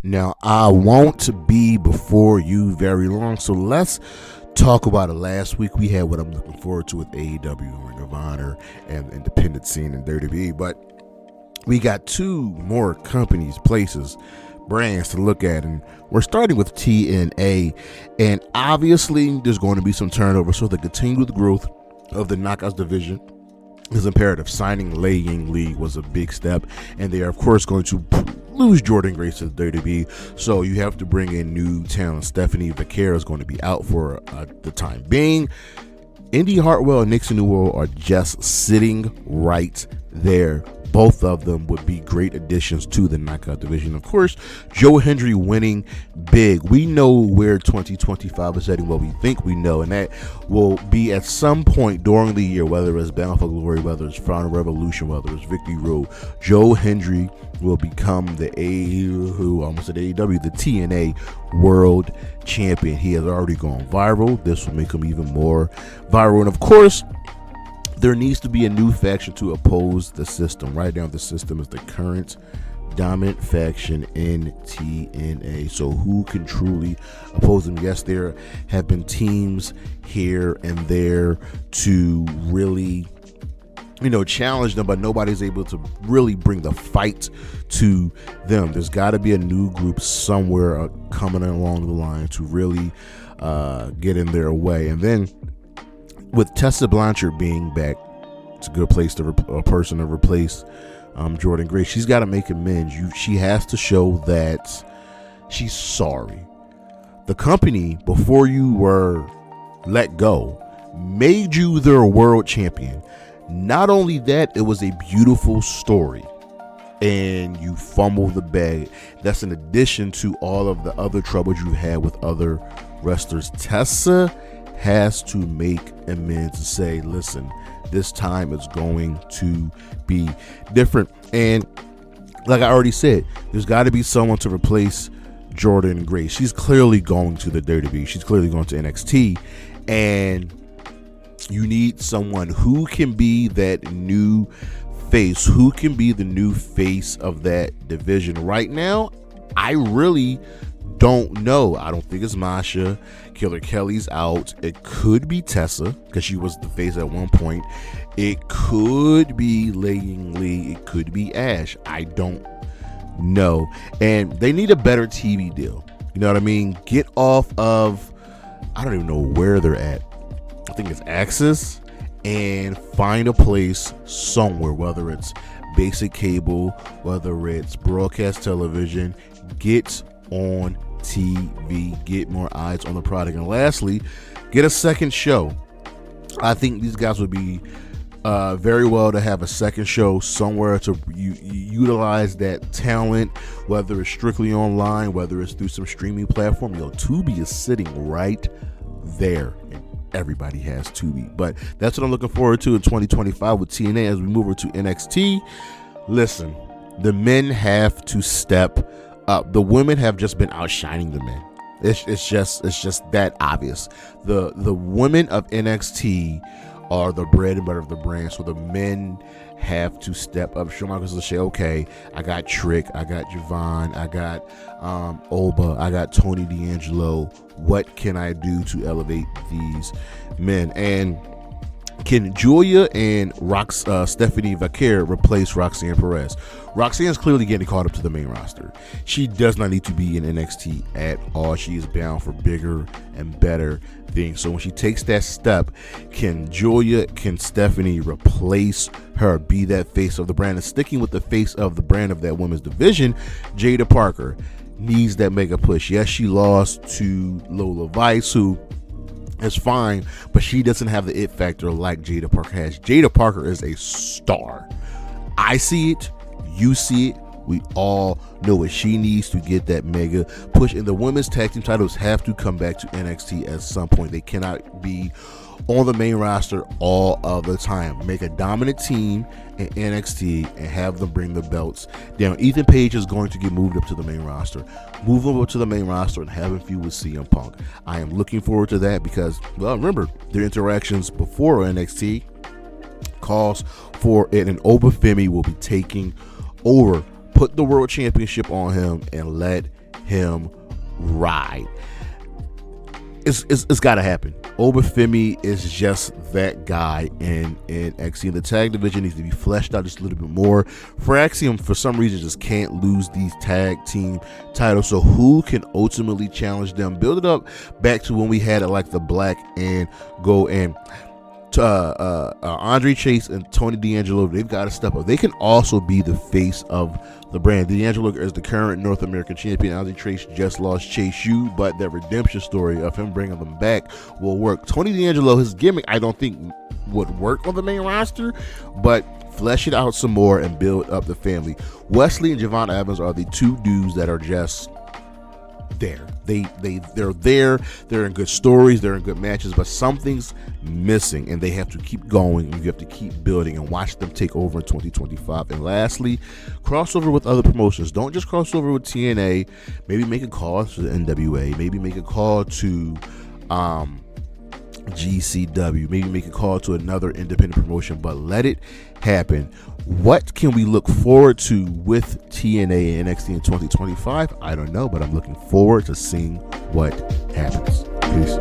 Now, I won't be before you very long, so let's talk about it. Last week we had what I'm looking forward to with AEW, Ring of Honor, and the independent scene in WWE, but we got two more companies, places, brands to look at, and we're starting with TNA, and obviously there's going to be some turnover, so the continued growth of the Knockouts division is imperative. Signing Lei Ying Lee was a big step, and they are of course going to lose Jordynne Grace to the WWE, so you have to bring in new talent. Stephanie Vaquera is going to be out for the time being. Indy Hartwell and Nixon Newell are just sitting right there. Both of them would be great additions to the Knockout division. Of course, Joe Hendry winning big. We know where 2025 is heading, what we think we know, and that will be at some point during the year, whether it's Bound for Glory, whether it's Final Revolution, whether it's Victory Road. Joe Hendry will become the AEW, the TNA World Champion. He has already gone viral. This will make him even more viral. And of course, there needs to be a new faction to oppose the system. Right now, the system is the current dominant faction in TNA. So who can truly oppose them? Yes, there have been teams here and there to really, challenge them, but nobody's able to really bring the fight to them. There's got to be a new group somewhere coming along the line to really get in their way. And then with Tessa Blanchard being back, it's a good place to a person to replace Jordynne Grace. She's got to make amends. She has to show that she's sorry. The company, before you were let go, made you their world champion. Not only that, it was a beautiful story, and you fumbled the bag. That's in addition to all of the other troubles you had with other wrestlers. Tessa has to make amends and say, listen, this time is going to be different. And like I already said, there's got to be someone to replace Jordynne Grace. She's clearly going to the WWE. She's clearly going to NXT. And you need someone who can be that new face, who can be the new face of that division. Right now, I really don't know. I don't think it's Masha. Killer Kelly's out. It could be Tessa, because she was the face at one point. It could be Lei Ying Lee. It could be Ash. I don't know. And they need a better TV deal. You know what I mean? Get off of, I don't even know where they're at. I think it's Axis, and find a place somewhere, whether it's basic cable, whether it's broadcast television. Get on TV, get more eyes on the product. And lastly, get a second show. I think these guys would be very well to have a second show somewhere to utilize that talent, whether it's strictly online, whether it's through some streaming platform. Tubi is sitting right there, and everybody has Tubi. But that's what I'm looking forward to in 2025 with TNA as we move over to NXT. Listen, the men have to step up. The women have just been outshining the men. It's just that obvious. The women of NXT are the bread and butter of the brand, so the men have to step up. Shawn Michaels will say, okay, I got Trick, I got Javon, I got Oba, I got Tony D'Angelo. What can I do to elevate these men? And can Julia and Stephanie Vaquera replace Roxanne Perez? Roxanne's clearly getting caught up to the main roster. She does not need to be in NXT at all. She is bound for bigger and better things. So when she takes that step, can Stephanie replace her, be that face of the brand? And sticking with the face of the brand of that women's division, Jada Parker needs that mega push. Yes, she lost to Lola Vice, who is fine, but she doesn't have the it factor like Jada Parker has. Jada Parker is a star. I see it, you see it, we all know it. She needs to get that mega push, and the women's tag team titles have to come back to NXT at some point. They cannot be on the main roster all of the time. Make a dominant team in NXT and have them bring the belts down. Ethan Page is going to get moved up to the main roster. Move him up to the main roster and have him feud with CM Punk. I am looking forward to that because, well, remember, their interactions before NXT calls for it, and Obafemi will be taking over. Put the world championship on him and let him ride. It's got to happen. Obafemi is just that guy in NXT. The tag division needs to be fleshed out just a little bit more. For Axiom, for some reason, just can't lose these tag team titles. So who can ultimately challenge them? Build it up back to when we had it like the Black and Gold and Andre Chase and Tony D'Angelo. They've got to step up. They can also be the face of the brand. D'Angelo is the current North American champion. Andre Chase just lost Chase U, but that redemption story of him bringing them back will work. Tony D'Angelo, his gimmick, I don't think would work on the main roster, but flesh it out some more and build up the family. Wesley and Javon Evans are the two dudes that are just there. They're there. They're in good stories. They're in good matches, but something's missing, and they have to keep going. And you have to keep building and watch them take over in 2025. And lastly, crossover with other promotions. Don't just cross over with TNA. Maybe make a call to the NWA. Maybe make a call to GCW. Maybe make a call to another independent promotion, but let it happen. What can we look forward to with TNA and NXT in 2025? I don't know, but I'm looking forward to seeing what happens. Peace.